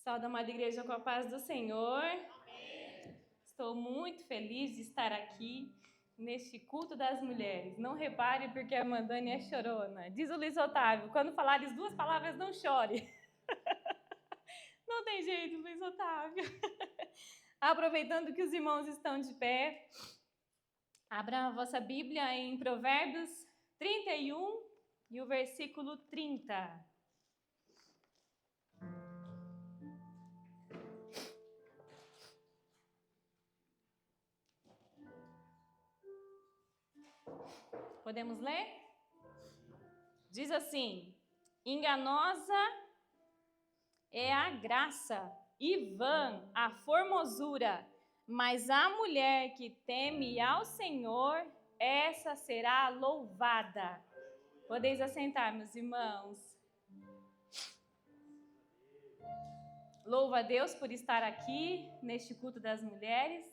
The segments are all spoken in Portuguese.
Saúde, amada igreja, com a paz do Senhor. Amém. Estou muito feliz de estar aqui neste culto das mulheres. Não repare porque a Mandane é chorona. Diz o Luiz Otávio, quando falares duas palavras, não chore. Não tem jeito, Luiz Otávio. Aproveitando que os irmãos estão de pé, abra a vossa Bíblia em Provérbios 31 e o versículo 30. Podemos ler? Diz assim: enganosa é a graça e vã a formosura, mas a mulher que teme ao Senhor, essa será louvada. Podeis assentar, meus irmãos. Louvo a Deus por estar aqui neste culto das mulheres.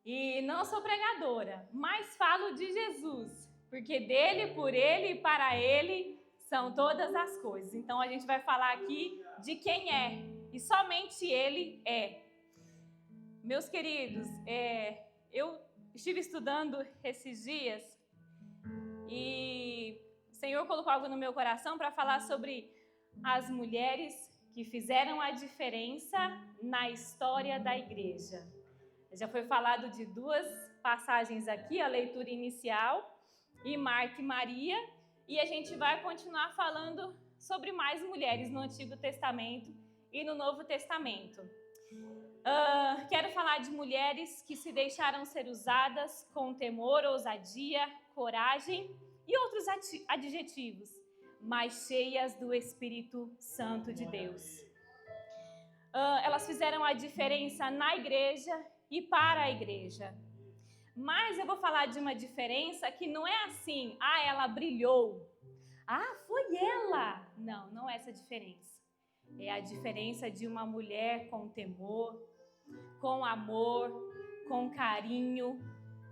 E não sou pregadora, mas falo de Jesus, porque dele, por ele e para ele são todas as coisas. Então a gente vai falar aqui de quem é, e somente ele é. Meus queridos, eu estive estudando esses dias e o Senhor colocou algo no meu coração para falar sobre as mulheres que fizeram a diferença na história da igreja. Já foi falado de duas passagens aqui, a leitura inicial e Marta e Maria, e a gente vai continuar falando sobre mais mulheres no Antigo Testamento e no Novo Testamento. Quero falar de mulheres que se deixaram ser usadas com temor, ousadia, coragem e outros adjetivos, mas cheias do Espírito Santo de Deus. Elas fizeram a diferença na igreja e para a igreja. Mas eu vou falar de uma diferença que não é assim, ela brilhou. Foi ela. Não é essa diferença. É a diferença de uma mulher com temor, com amor, com carinho,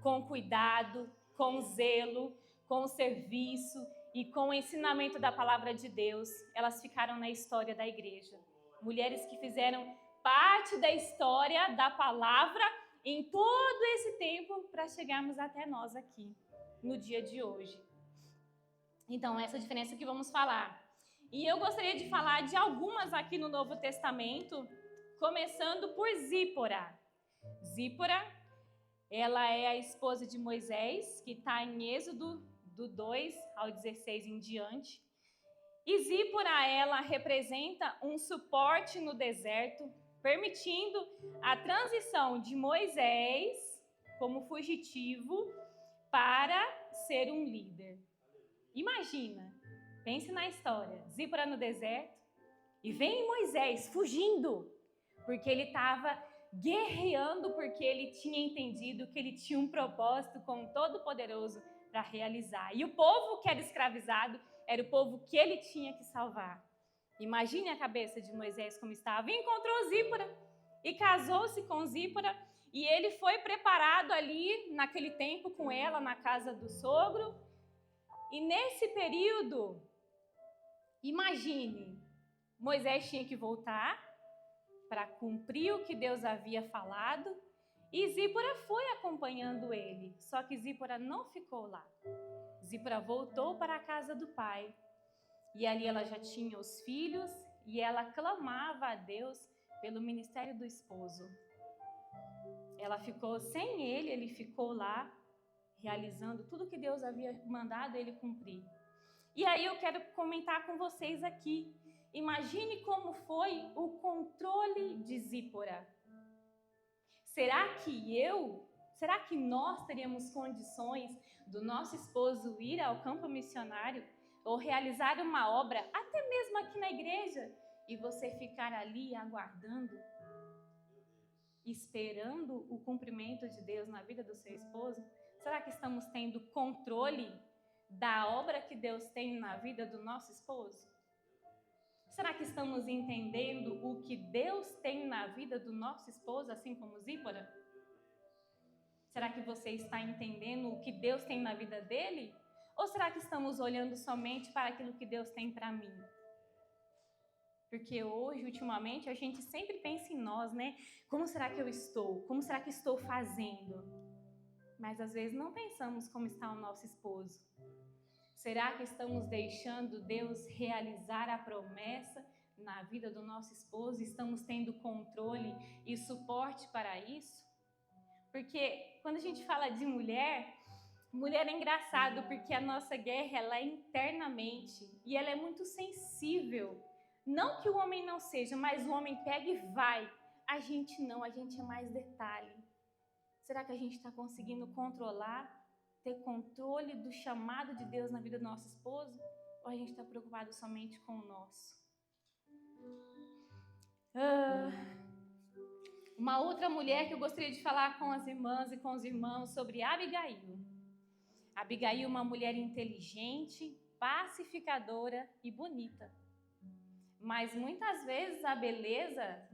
com cuidado, com zelo, com serviço e com o ensinamento da palavra de Deus. Elas ficaram na história da igreja. Mulheres que fizeram parte da história da palavra em todo esse tempo para chegarmos até nós aqui, no dia de hoje. Então, essa diferença que vamos falar. E eu gostaria de falar de algumas aqui no Novo Testamento, começando por Zípora. Zípora, ela é a esposa de Moisés, que está em Êxodo do 2 ao 16 em diante. E Zípora, ela representa um suporte no deserto, permitindo a transição de Moisés como fugitivo para ser um líder. Imagina, pense na história, Zípora no deserto e vem Moisés fugindo, porque ele estava guerreando, porque ele tinha entendido que ele tinha um propósito com o Todo-Poderoso para realizar. E o povo que era escravizado era o povo que ele tinha que salvar. Imagine a cabeça de Moisés como estava. E encontrou Zípora e casou-se com Zípora. E ele foi preparado ali, naquele tempo, com ela, na casa do sogro. E nesse período, imagine, Moisés tinha que voltar para cumprir o que Deus havia falado. E Zípora foi acompanhando ele. Só que Zípora não ficou lá. Zípora voltou para a casa do pai. E ali ela já tinha os filhos e ela clamava a Deus pelo ministério do esposo. Ela ficou sem ele, ele ficou lá realizando tudo que Deus havia mandado ele cumprir. E aí eu quero comentar com vocês aqui. Imagine como foi o controle de Zípora. Será que nós teríamos condições do nosso esposo ir ao campo missionário ou realizar uma obra, até mesmo aqui na igreja, e você ficar ali aguardando, esperando o cumprimento de Deus na vida do seu esposo? Será que estamos tendo controle da obra que Deus tem na vida do nosso esposo? Será que estamos entendendo o que Deus tem na vida do nosso esposo, assim como Zípora? Será que você está entendendo o que Deus tem na vida dele? Ou será que estamos olhando somente para aquilo que Deus tem para mim? Porque hoje, ultimamente, a gente sempre pensa em nós, né? Como será que eu estou? Como será que estou fazendo? Mas às vezes não pensamos como está o nosso esposo. Será que estamos deixando Deus realizar a promessa na vida do nosso esposo? Estamos tendo controle e suporte para isso? Porque quando a gente fala de mulher é engraçado, porque a nossa guerra ela é internamente e ela é muito sensível. Não que o homem não seja, mas o homem pega e vai. A gente não, a gente é mais detalhe. Será que a gente está conseguindo controlar, ter controle do chamado de Deus na vida do nosso esposo? Ou a gente está preocupado somente com o nosso? Uma outra mulher que eu gostaria de falar com as irmãs e com os irmãos sobre Abigail. Abigail é uma mulher inteligente, pacificadora e bonita. Mas muitas vezes a beleza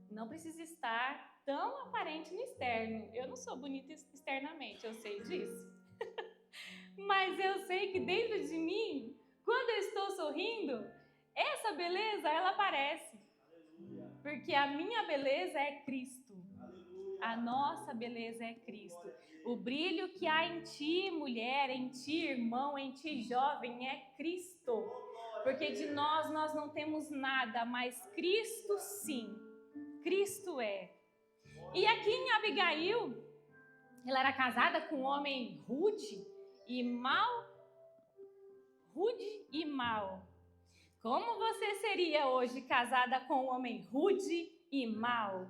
não precisa estar tão aparente no externo. Eu não sou bonita externamente, eu sei disso. Mas eu sei que dentro de mim, quando eu estou sorrindo, essa beleza ela aparece. Porque a minha beleza é Cristo. A nossa beleza é Cristo. O brilho que há em ti, mulher, em ti, irmão, em ti, jovem, é Cristo. Porque de nós não temos nada, mas Cristo sim. Cristo é. E aqui em Abigail, ela era casada com um homem rude e mau. Rude e mau. Como você seria hoje casada com um homem rude e mau?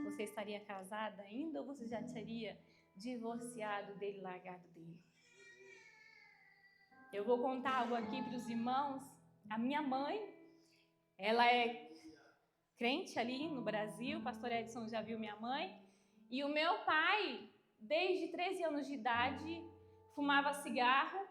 Você estaria casada ainda ou você já teria divorciado dele, largado dele? Eu vou contar algo aqui para os irmãos. A minha mãe, ela é crente ali no Brasil, o pastor Edson já viu minha mãe. E o meu pai, desde 13 anos de idade, fumava cigarro.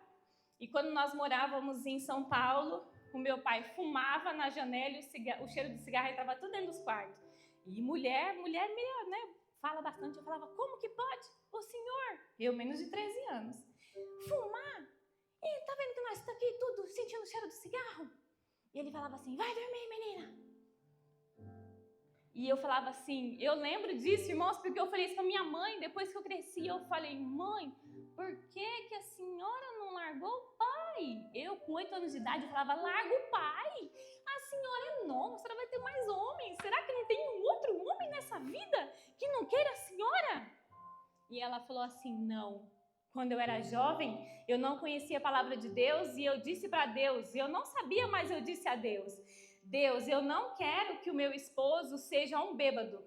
E quando nós morávamos em São Paulo, o meu pai fumava na janela e o cheiro de cigarro estava tudo dentro dos quartos. E mulher meio, né, fala bastante. Eu falava, como que pode? O senhor, eu menos de 13 anos, fumar? E tá vendo que nós estamos aqui tudo sentindo o cheiro do cigarro? E ele falava assim, vai dormir, menina. E eu falava assim, eu lembro disso, irmãos, porque eu falei isso pra minha mãe, depois que eu cresci, eu falei, mãe, por que a senhora não largou o pai? Eu, com 8 anos de idade, eu falava, larga o pai. A senhora é nova, a senhora vai ter mais homens. Será que não tem um outro homem nessa vida que não queira a senhora? E ela falou assim, não. Quando eu era jovem, eu não conhecia a palavra de Deus e eu disse para Deus, eu não sabia, mas eu disse a Deus, Deus, eu não quero que o meu esposo seja um bêbado.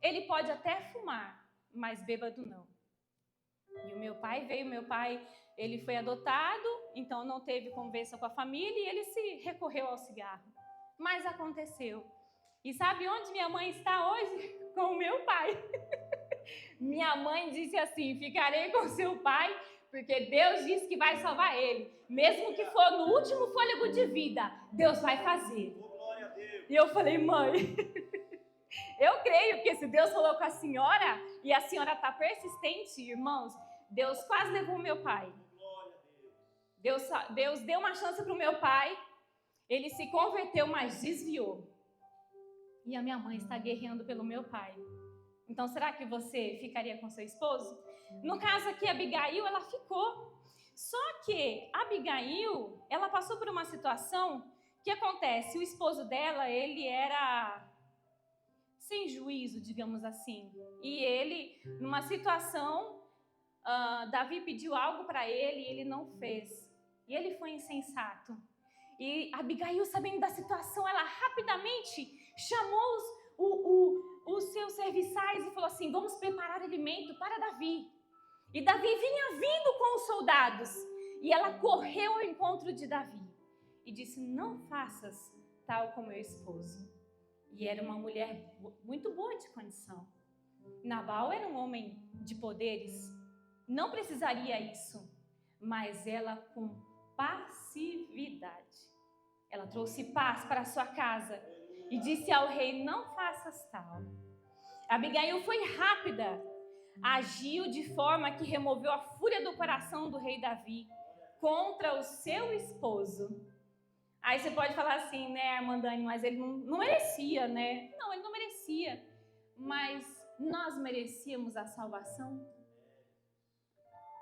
Ele pode até fumar, mas bêbado não. E o meu pai veio, ele foi adotado, então não teve conversa com a família e ele se recorreu ao cigarro. Mas aconteceu. E sabe onde minha mãe está hoje? Com o meu pai. Minha mãe disse assim, ficarei com seu pai, porque Deus disse que vai salvar ele. Mesmo que for no último fôlego de vida, Deus vai fazer. E eu falei, mãe, eu creio que se Deus falou com a senhora, e a senhora está persistente, irmãos, Deus quase levou meu pai. Deus deu uma chance para o meu pai, ele se converteu, mas desviou. E a minha mãe está guerreando pelo meu pai. Então, será que você ficaria com seu esposo? No caso aqui, Abigail, ela ficou. Só que Abigail, ela passou por uma situação que acontece. O esposo dela, ele era sem juízo, digamos assim. E ele, numa situação, Davi pediu algo para ele e ele não fez. E ele foi insensato. E Abigail, sabendo da situação, ela rapidamente chamou os seus serviçais e falou assim, vamos preparar alimento para Davi. E Davi vinha vindo com os soldados. E ela correu ao encontro de Davi. E disse, não faças tal como meu esposo. E era uma mulher muito boa de condição. Nabal era um homem de poderes. Não precisaria isso. Mas ela com passividade. Ela trouxe paz para a sua casa. E disse ao rei, não faças tal. Abigail foi rápida. Agiu de forma que removeu a fúria do coração do rei Davi contra o seu esposo. Aí você pode falar assim, né, Armandane, mas ele não merecia, né? Não, ele não merecia. Mas nós merecíamos a salvação?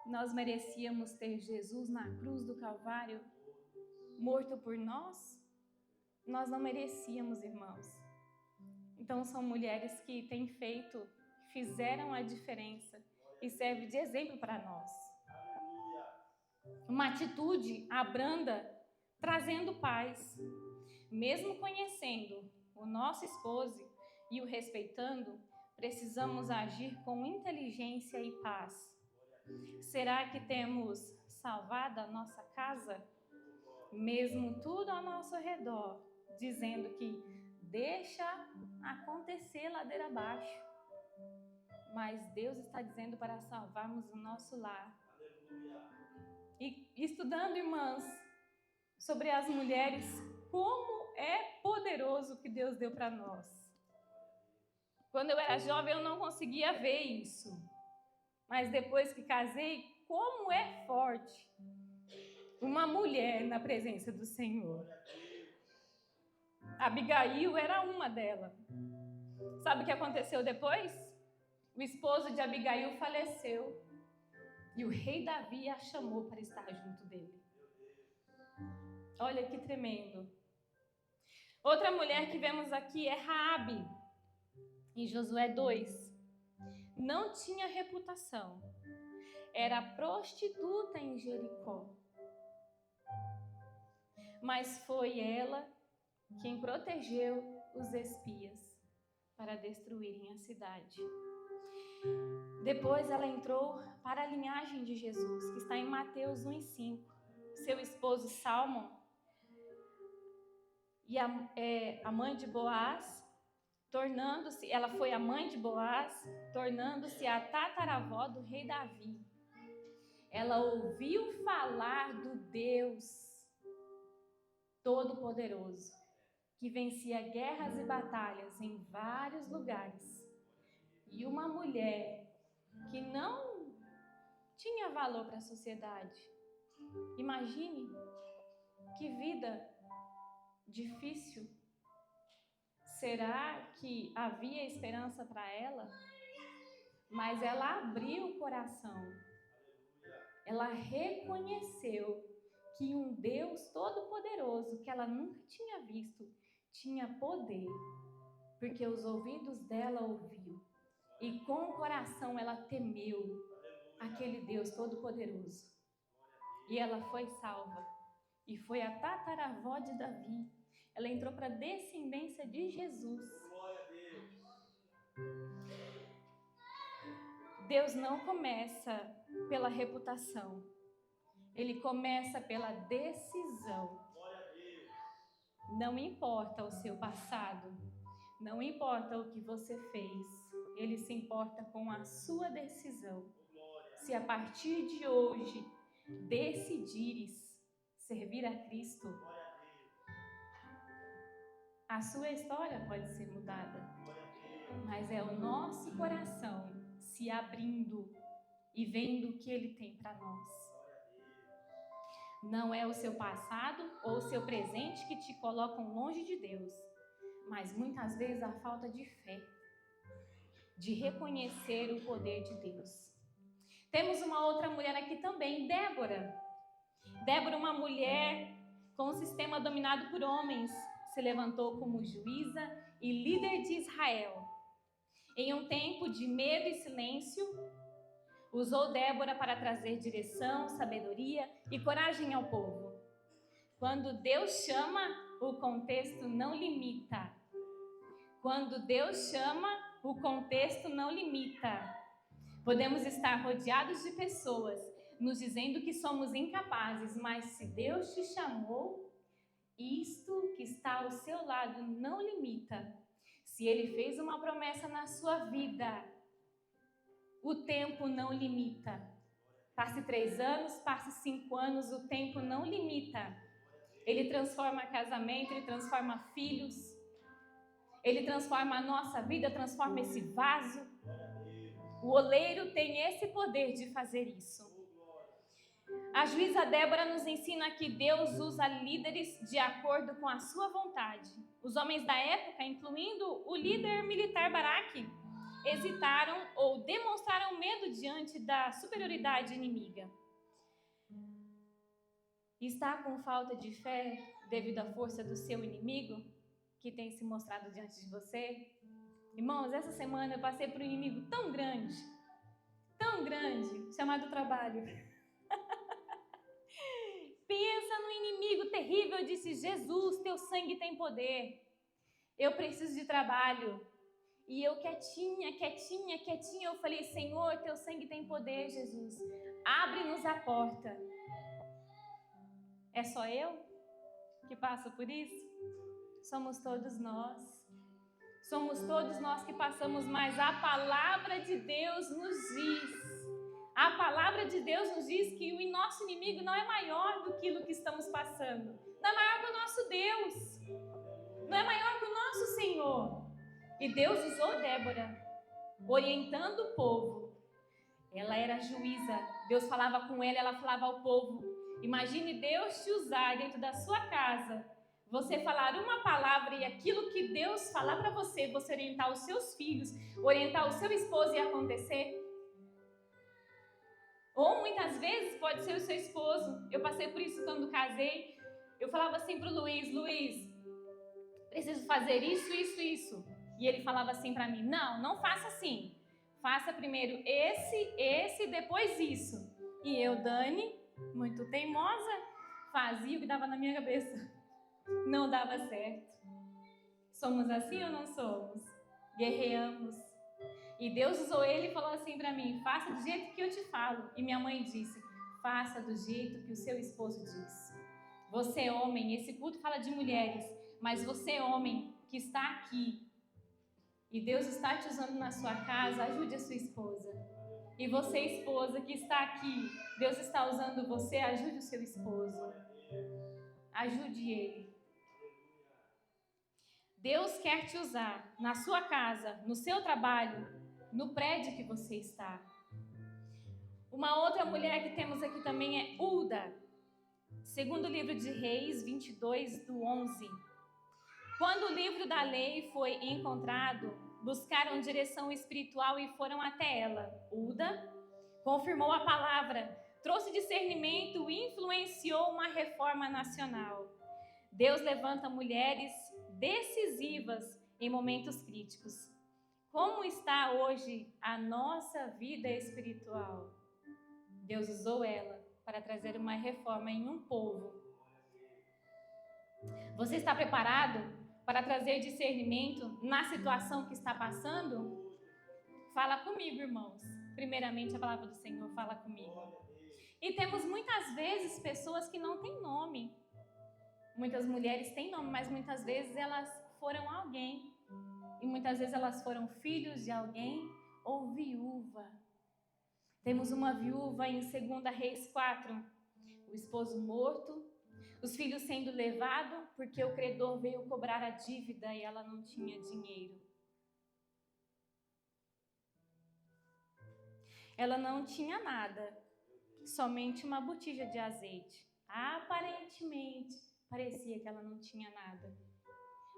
Nós merecíamos ter Jesus na cruz do Calvário, morto por nós? Nós não merecíamos, irmãos. Então são mulheres que têm feito, fizeram a diferença e servem de exemplo para nós. Uma atitude abranda, trazendo paz. Mesmo conhecendo o nosso esposo e o respeitando, precisamos agir com inteligência e paz. Será que temos salvado a nossa casa? Mesmo tudo ao nosso redor, dizendo que deixa acontecer ladeira abaixo. Mas Deus está dizendo para salvarmos o nosso lar. E estudando, irmãs, sobre as mulheres, como é poderoso o que Deus deu para nós. Quando eu era jovem, eu não conseguia ver isso. Mas depois que casei, como é forte uma mulher na presença do Senhor. Abigail era uma delas. Sabe o que aconteceu depois? O esposo de Abigail faleceu. E o rei Davi a chamou para estar junto dele. Olha que tremendo. Outra mulher que vemos aqui é Raabe, em Josué 2. Não tinha reputação. Era prostituta em Jericó. Mas foi ela quem protegeu os espias para destruírem a cidade. Depois ela entrou para a linhagem de Jesus, que está em Mateus 1:5. Seu esposo Salmão e a mãe de Boaz, ela foi a mãe de Boaz, tornando-se a tataravó do rei Davi. Ela ouviu falar do Deus Todo-Poderoso, que vencia guerras e batalhas em vários lugares. E uma mulher que não tinha valor para a sociedade. Imagine que vida difícil. Será que havia esperança para ela? Mas ela abriu o coração. Ela reconheceu que um Deus todo-poderoso, que ela nunca tinha visto, tinha poder, porque os ouvidos dela ouviu. E com o coração ela temeu aquele Deus todo-poderoso. E ela foi salva. E foi a tataravó de Davi. Ela entrou para a descendência de Jesus. Deus não começa pela reputação. Ele começa pela decisão. Não importa o seu passado. Não importa o que você fez. Ele se importa com a sua decisão. Se a partir de hoje decidires servir a Cristo, a sua história pode ser mudada. Mas é o nosso coração se abrindo e vendo o que Ele tem para nós. Não é o seu passado ou o seu presente que te colocam longe de Deus, mas muitas vezes a falta de fé, de reconhecer o poder de Deus. Temos uma outra mulher aqui também, Débora. Débora, uma mulher com um sistema dominado por homens, se levantou como juíza e líder de Israel. Em um tempo de medo e silêncio, usou Débora para trazer direção, sabedoria e coragem ao povo. Quando Deus chama, o contexto não limita. Quando Deus chama, o contexto não limita. Podemos estar rodeados de pessoas nos dizendo que somos incapazes, mas se Deus te chamou, isto que está ao seu lado não limita. Se Ele fez uma promessa na sua vida, o tempo não limita. Passe 3 anos, passe 5 anos, o tempo não limita. Ele transforma casamento, Ele transforma filhos, Ele transforma a nossa vida, transforma esse vaso. O oleiro tem esse poder de fazer isso. A juíza Débora nos ensina que Deus usa líderes de acordo com a sua vontade. Os homens da época, incluindo o líder militar Baraque, hesitaram ou demonstraram medo diante da superioridade inimiga. Está com falta de fé devido à força do seu inimigo que tem se mostrado diante de você? Irmãos, essa semana eu passei por um inimigo tão grande, chamado trabalho. Pensa no inimigo terrível. Eu disse: Jesus, teu sangue tem poder. Eu preciso de trabalho. E eu quietinha, eu falei: Senhor, teu sangue tem poder, Jesus. Abre-nos a porta. É só eu que passo por isso? Somos todos nós. Somos todos nós que passamos, mas a palavra de Deus nos diz. A palavra de Deus nos diz que o nosso inimigo não é maior do que aquilo que estamos passando. Não é maior que o nosso Deus. Não é maior que o nosso Senhor. E Deus usou Débora, orientando o povo. Ela era juíza. Deus falava com ela, ela falava ao povo. Imagine Deus te usar dentro da sua casa. Você falar uma palavra e aquilo que Deus falar para você, você orientar os seus filhos, orientar o seu esposo e acontecer. Ou muitas vezes pode ser o seu esposo. Eu passei por isso quando casei. Eu falava assim para o Luiz, preciso fazer isso. E ele falava assim para mim: não faça assim. Faça primeiro esse, depois isso. E eu, Dani, muito teimosa, fazia o que dava na minha cabeça. Não dava certo. Somos assim ou não somos? Guerreamos. E Deus usou ele e falou assim para mim: faça do jeito que eu te falo. E minha mãe disse: faça do jeito que o seu esposo diz. Você, homem, esse culto fala de mulheres, mas você, homem, que está aqui, e Deus está te usando na sua casa, ajude a sua esposa. E você, esposa, que está aqui, Deus está usando você, ajude o seu esposo. Ajude ele. Deus quer te usar na sua casa, no seu trabalho, no prédio que você está. Uma outra mulher que temos aqui também é Hulda. Segundo o livro de Reis 22, do 11. Quando o livro da lei foi encontrado, buscaram direção espiritual e foram até ela. Hulda confirmou a palavra, trouxe discernimento e influenciou uma reforma nacional. Deus levanta mulheres decisivas em momentos críticos. Como está hoje a nossa vida espiritual? Deus usou ela para trazer uma reforma em um povo. Você está preparado para trazer discernimento na situação que está passando? Fala comigo, irmãos. Primeiramente, a palavra do Senhor fala comigo. E temos muitas vezes pessoas que não têm nome. Muitas mulheres têm nome, mas muitas vezes elas foram alguém. E muitas vezes elas foram filhos de alguém ou viúva. Temos uma viúva em 2 Reis 4. O esposo morto, os filhos sendo levados porque o credor veio cobrar a dívida e ela não tinha dinheiro. Ela não tinha nada, somente uma botija de azeite. Aparentemente, parecia que ela não tinha nada.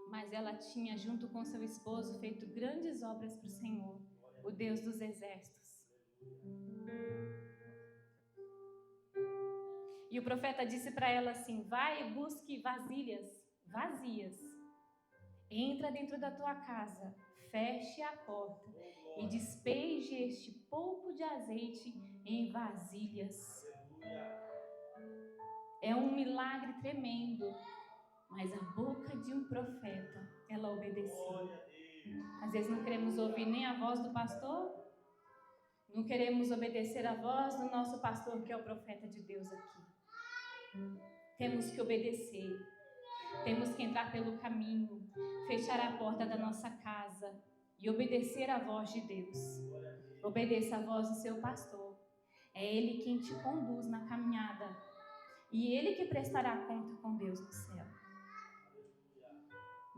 Mas ela tinha, junto com seu esposo, feito grandes obras para o Senhor, o Deus dos exércitos. E o profeta disse para ela assim: vai e busque vasilhas vazias. Entra dentro da tua casa, feche a porta e despeje este pouco de azeite em vasilhas. É um milagre tremendo, mas a boca de um profeta, ela obedeceu. Às vezes não queremos ouvir nem a voz do pastor, não queremos obedecer a voz do nosso pastor, que é o profeta de Deus aqui. Temos que obedecer, temos que entrar pelo caminho, fechar a porta da nossa casa e obedecer a voz de Deus. Obedeça a voz do seu pastor. É Ele quem te conduz na caminhada e Ele que prestará conta com Deus no céu.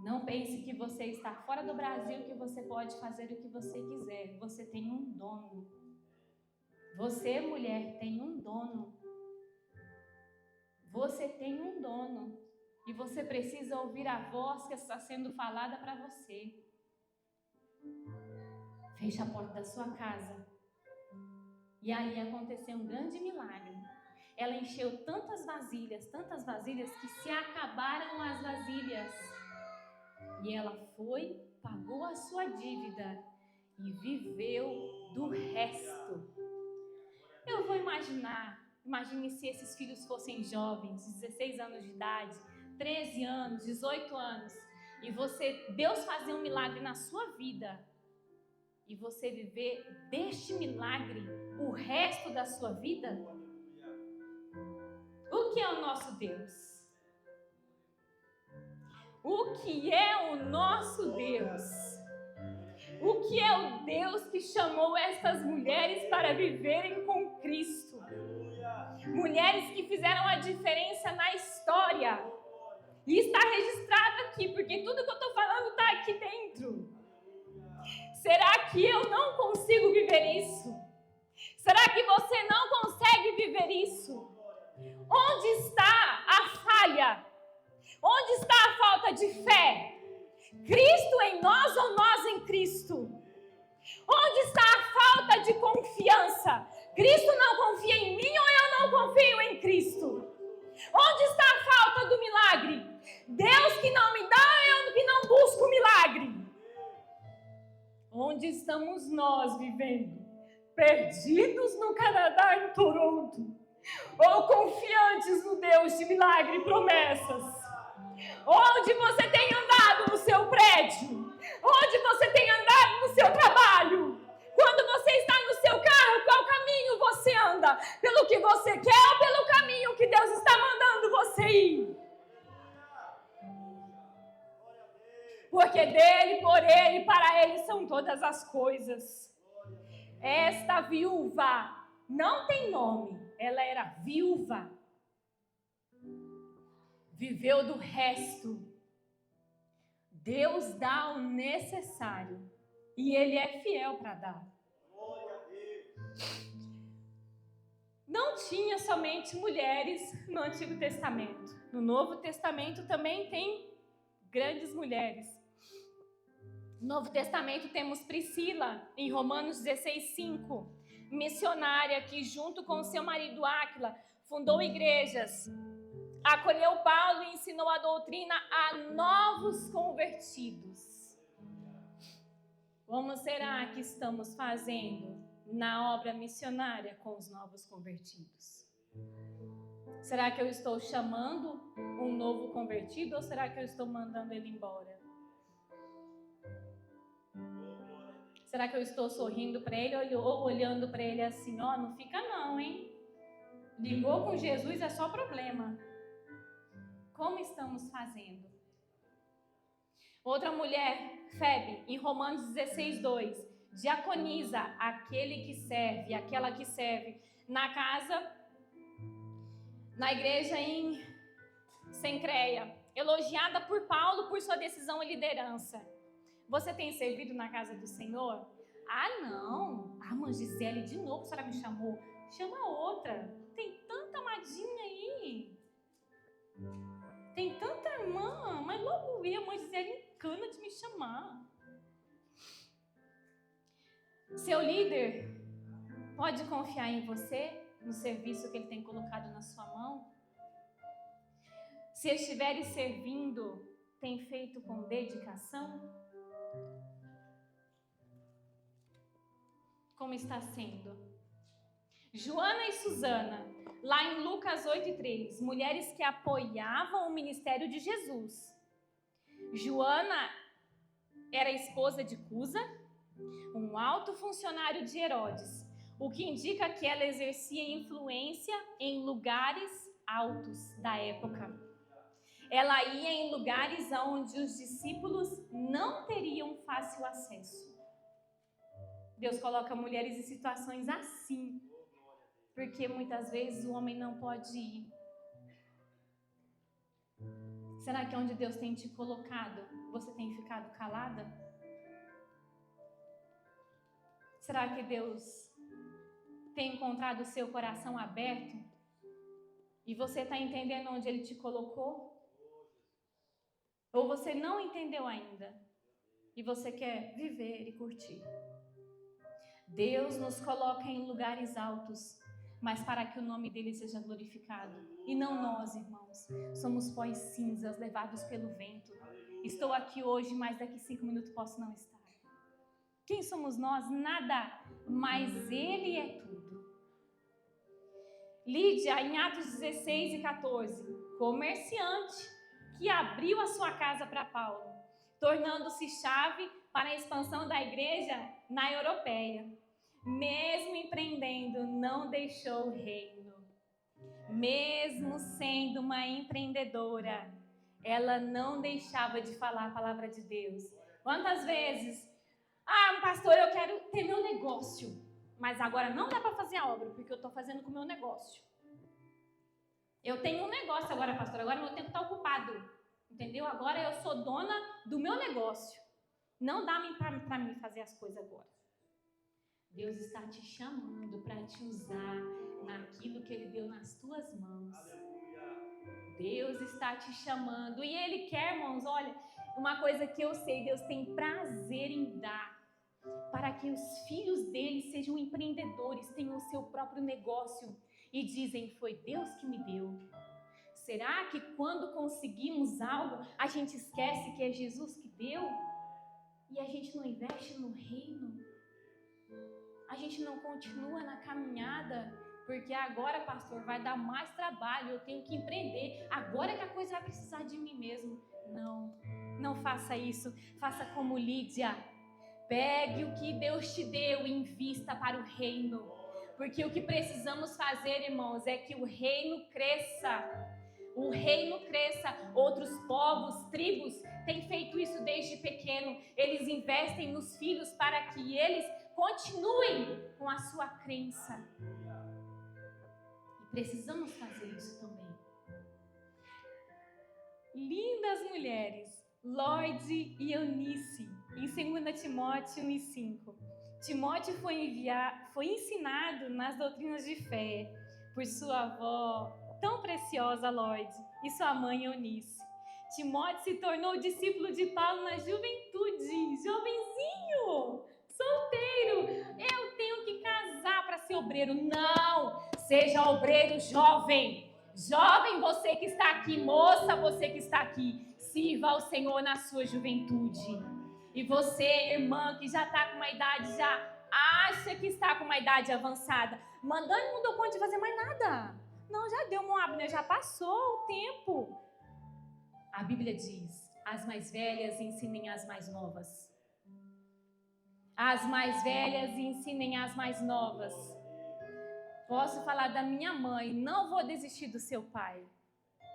Não pense que você está fora do Brasil, que você pode fazer o que você quiser. Você tem um dono. Você, mulher, tem um dono. Você tem um dono e você precisa ouvir a voz que está sendo falada para você. Feche a porta da sua casa. E ali aconteceu um grande milagre. Ela encheu tantas vasilhas, que se acabaram as vasilhas. E ela foi, pagou a sua dívida e viveu do resto. Eu vou imagine se esses filhos fossem jovens, 16 anos de idade, 13 anos, 18 anos, e Deus fazer um milagre na sua vida, e você viver deste milagre o resto da sua vida. O que é o nosso Deus? O que é o nosso Deus? O que é o Deus que chamou estas mulheres para viverem com Cristo? Mulheres que fizeram a diferença na história. E está registrado aqui, porque tudo que eu estou falando está aqui dentro. Será que eu não consigo viver isso? Será que você não consegue viver isso? Onde está a falha? Onde está a falta de fé? Cristo em nós ou nós em Cristo? Onde está a falta de confiança? Cristo não confia em mim ou eu não confio em Cristo? Onde está a falta do milagre? Deus que não me dá, eu que não busco o milagre. Onde estamos nós vivendo? Perdidos no Canadá, em Toronto? Ou confiantes no Deus de milagre e promessas? Onde você tem andado no seu prédio? Onde você tem andado no seu trabalho? Quando você está no seu carro, qual caminho você anda? Pelo que você quer ou pelo caminho que Deus está mandando você ir? Porque dele, por ele, para ele são todas as coisas. Esta viúva não tem nome, ela era viúva. Viveu do resto. Deus dá o necessário e Ele é fiel para dar. Não tinha somente mulheres no Antigo Testamento. No Novo Testamento também tem grandes mulheres. No Novo Testamento temos Priscila, em Romanos 16:5, missionária que junto com seu marido Áquila fundou igrejas, acolheu Paulo e ensinou a doutrina a novos convertidos. Como será que estamos fazendo na obra missionária com os novos convertidos? Será que eu estou chamando um novo convertido ou será que eu estou mandando ele embora? Será que eu estou sorrindo para ele ou olhando para ele assim, ó, não fica não, hein? Ligou com Jesus é só problema. Como estamos fazendo? Outra mulher, Febe, em Romanos 16:2, diaconiza aquele que serve, aquela que serve na casa, na igreja em Cencreia, elogiada por Paulo por sua decisão e liderança. Você tem servido na casa do Senhor? Ah, não. A irmã Gisele de novo, a senhora me chamou. Chama outra. Tem tanta amadinha aí. Tem tanta irmã, mas logo eu, a irmã Gisele encana de me chamar. Seu líder pode confiar em você, no serviço que ele tem colocado na sua mão? Se estiver servindo, tem feito com dedicação? Como está sendo? Joana e Susana, lá em Lucas 8:3, mulheres que apoiavam o ministério de Jesus. Joana era esposa de Cusa, um alto funcionário de Herodes, o que indica que ela exercia influência em lugares altos da época. Ela ia em lugares onde os discípulos não teriam fácil acesso. Deus coloca mulheres em situações assim, porque muitas vezes o homem não pode ir. Será que onde Deus tem te colocado, você tem ficado calada? Será que Deus tem encontrado o seu coração aberto E você está entendendo onde Ele te colocou? Ou você não entendeu ainda? E você quer viver e curtir? Deus nos coloca em lugares altos, mas para que o nome dele seja glorificado. E não nós, irmãos. Somos pó e cinzas levados pelo vento. Estou aqui hoje, mas daqui 5 minutos posso não estar. Quem somos nós? Nada, mas Ele é tudo. Lídia, em Atos 16 e 14, comerciante que abriu a sua casa para Paulo, tornando-se chave para a expansão da igreja na europeia. Mesmo empreendendo, não deixou o reino. Mesmo sendo uma empreendedora, ela não deixava de falar a palavra de Deus. Quantas vezes, pastor, eu quero ter meu negócio, mas agora não dá para fazer a obra, porque eu estou fazendo com o meu negócio. Eu tenho um negócio agora, pastor, agora meu tempo está ocupado, entendeu? Agora eu sou dona do meu negócio. Não dá para mim fazer as coisas agora. Deus está te chamando para te usar naquilo que Ele deu nas tuas mãos. Deus está te chamando e Ele quer, irmãos, olha, uma coisa que eu sei, Deus tem prazer em dar, para que os filhos dele sejam empreendedores, tenham o seu próprio negócio e dizem, foi Deus que me deu. Será que quando conseguimos algo, a gente esquece que é Jesus que deu? E a gente não investe no reino? A gente não continua na caminhada? Porque agora, pastor, vai dar mais trabalho, eu tenho que empreender. Agora que a coisa vai precisar de mim mesmo. Não faça isso. Faça como Lídia. Pegue o que Deus te deu e invista para o reino. Porque o que precisamos fazer, irmãos, é que o reino cresça. O reino cresça. Outros povos, tribos, têm feito isso desde pequeno. Eles investem nos filhos para que eles continuem com a sua crença. E precisamos fazer isso também. Lindas mulheres, Lloyd e Eunice, em 2 Timóteo 1:5. Timóteo foi ensinado nas doutrinas de fé por sua avó tão preciosa, Lloyd, e sua mãe, Eunice. Timóteo se tornou discípulo de Paulo na juventude, jovenzinho, solteiro. Eu tenho que casar para ser obreiro. Não, seja obreiro jovem. Jovem, você que está aqui, moça, você que está aqui, sirva ao Senhor na sua juventude. E você, irmã, que já está com uma idade, já acha que está com uma idade avançada, mandando não deu conta de fazer mais nada. Não, já deu um Abner, já passou o tempo. A Bíblia diz, as mais velhas ensinem as mais novas. As mais velhas ensinem as mais novas. Posso falar da minha mãe, não vou desistir do seu pai.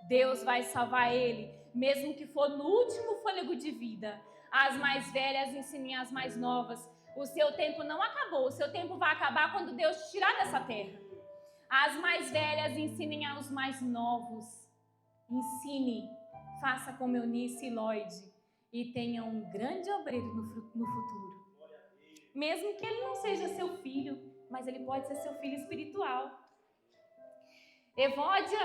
Deus vai salvar ele, mesmo que for no último fôlego de vida. As mais velhas ensinem as mais novas. O seu tempo não acabou, o seu tempo vai acabar quando Deus te tirar dessa terra. As mais velhas ensinem aos mais novos. Ensine, faça como Eunice e Lloyd e tenha um grande obreiro no futuro. Mesmo que ele não seja seu filho, mas ele pode ser seu filho espiritual. Evódia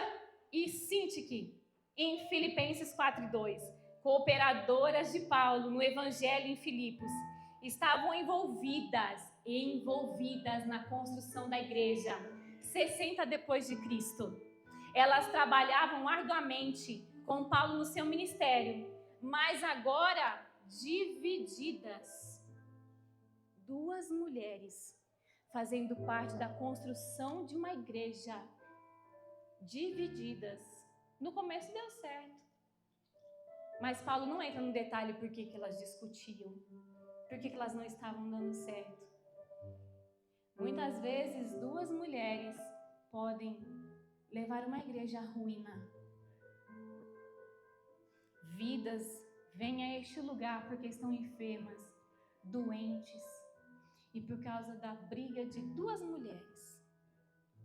e Sintique, em Filipenses 4:2, cooperadoras de Paulo no Evangelho em Filipos, estavam envolvidas na construção da igreja, 60 depois de Cristo. Elas trabalhavam arduamente com Paulo no seu ministério, mas agora divididas. 2 mulheres fazendo parte da construção de uma igreja, divididas. No começo deu certo, mas Paulo não entra no detalhe por que elas discutiam, por que elas não estavam dando certo. Muitas vezes 2 mulheres podem levar uma igreja à ruína. Vidas vêm a este lugar porque estão enfermas, doentes, e por causa da briga de 2 mulheres,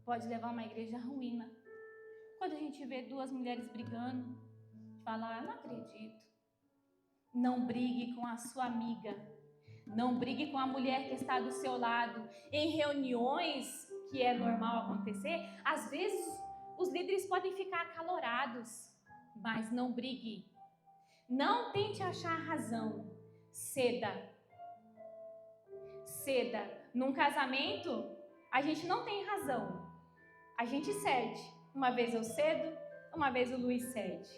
pode levar uma igreja à ruína. Quando a gente vê 2 mulheres brigando, fala, não acredito. Não brigue com a sua amiga. Não brigue com a mulher que está do seu lado. Em reuniões, que é normal acontecer, às vezes Os líderes podem ficar acalorados, mas não brigue. Não tente achar razão. Ceda. Ceda. Num casamento, a gente não tem razão. A gente cede. Uma vez eu cedo, uma vez o Luiz cede.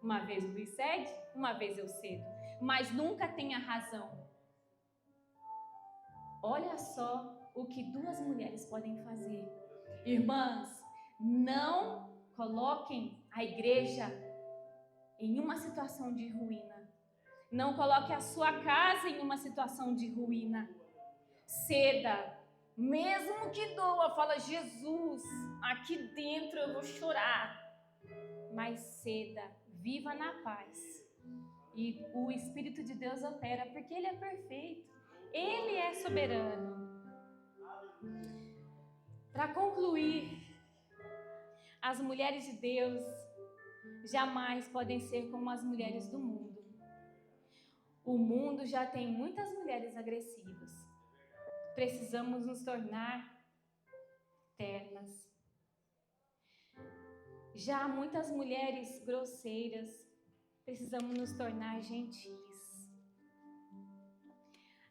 Uma vez o Luiz cede, uma vez eu cedo. Mas nunca tenha razão. Olha só o que duas mulheres podem fazer. Irmãs, não coloquem a igreja em uma situação de ruína. Não coloque a sua casa em uma situação de ruína. Ceda. Mesmo que doa, fala, Jesus, aqui dentro eu vou chorar. Mas ceda, viva na paz. E o Espírito de Deus opera, porque Ele é perfeito. Ele é soberano. Para concluir, as mulheres de Deus jamais podem ser como as mulheres do mundo. O mundo já tem muitas mulheres agressivas. Precisamos nos tornar ternas. Já há muitas mulheres grosseiras. Precisamos nos tornar gentis.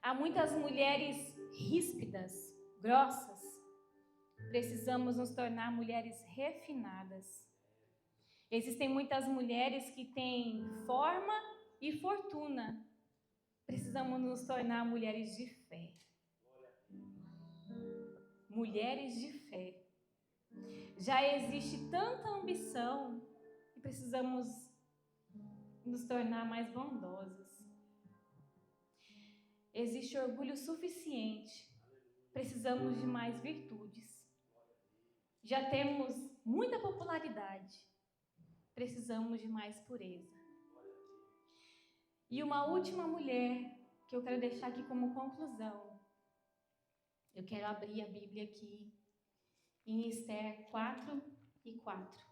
Há muitas mulheres ríspidas, grossas. Precisamos nos tornar mulheres refinadas. Existem muitas mulheres que têm forma e fortuna. Precisamos nos tornar mulheres de fé. Mulheres de fé. Já existe tanta ambição e precisamos nos tornar mais bondosas. Existe orgulho suficiente. Precisamos de mais virtudes. Já temos muita popularidade. Precisamos de mais pureza. E uma última mulher que eu quero deixar aqui como conclusão. Eu quero abrir a Bíblia aqui em Esther 4:4.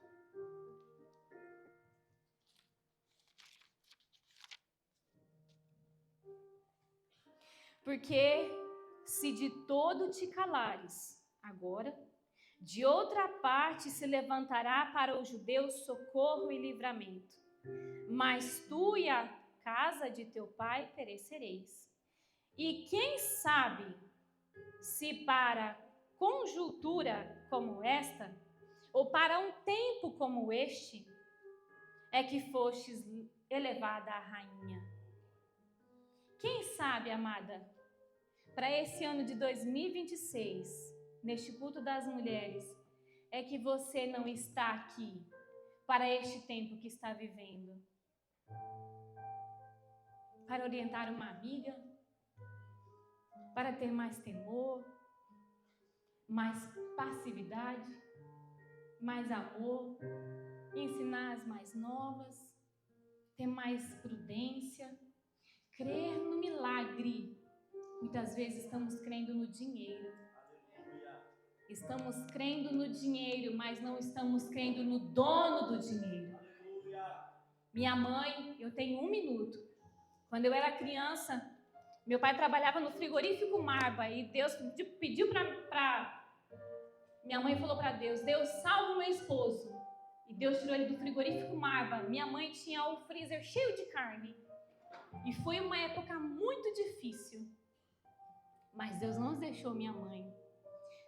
Porque se de todo te calares, agora, de outra parte se levantará para os judeus socorro e livramento. Mas tu e a casa de teu pai perecereis. E quem sabe se para conjuntura como esta, ou para um tempo como este, é que fostes elevada a rainha. Quem sabe, amada, para esse ano de 2026, neste culto das mulheres, é que você não está aqui para este tempo que está vivendo. Para orientar uma amiga, para ter mais temor, mais passividade, mais amor, ensinar as mais novas, ter mais prudência, crer no milagre. Muitas vezes estamos crendo no dinheiro. Estamos crendo no dinheiro, mas não estamos crendo no dono do dinheiro. Minha mãe, eu tenho 1 minuto. Quando eu era criança, meu pai trabalhava no frigorífico Marba e Deus pediu para... Minha mãe falou para Deus, Deus, salva o meu esposo. E Deus tirou ele do frigorífico Marba. Minha mãe tinha o freezer cheio de carne. E foi uma época muito difícil. Mas Deus não deixou minha mãe.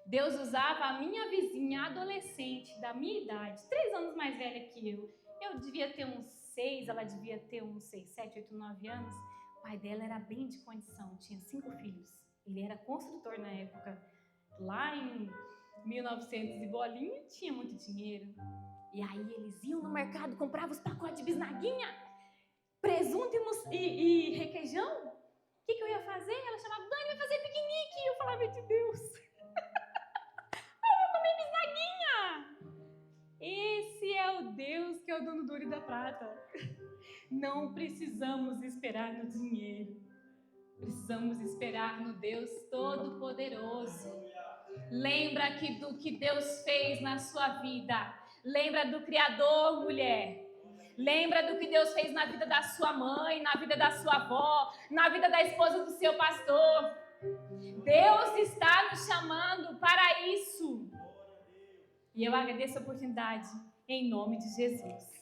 Deus usava a minha vizinha adolescente, da minha idade, 3 anos mais velha que eu. Eu devia ter uns 6, ela devia ter uns 6, 7, 8, 9 anos. O pai dela era bem de condição, tinha 5 filhos. Ele era construtor na época. Lá em 1900 e bolinha, tinha muito dinheiro. E aí eles iam no mercado, compravam os pacotes de bisnaguinha, presunto e requeijão. O que eu ia fazer? Ela chamava, Dani, vai fazer piquenique. Eu falava, de Deus. Eu vou comer bisnaguinha. Esse é o Deus que é o dono do ouro e da prata. Não precisamos esperar no dinheiro. Precisamos esperar no Deus Todo-Poderoso. Lembra do que Deus fez na sua vida. Lembra do Criador, mulher. Lembra do que Deus fez na vida da sua mãe, na vida da sua avó, na vida da esposa do seu pastor. Deus está nos chamando para isso. E eu agradeço a oportunidade em nome de Jesus.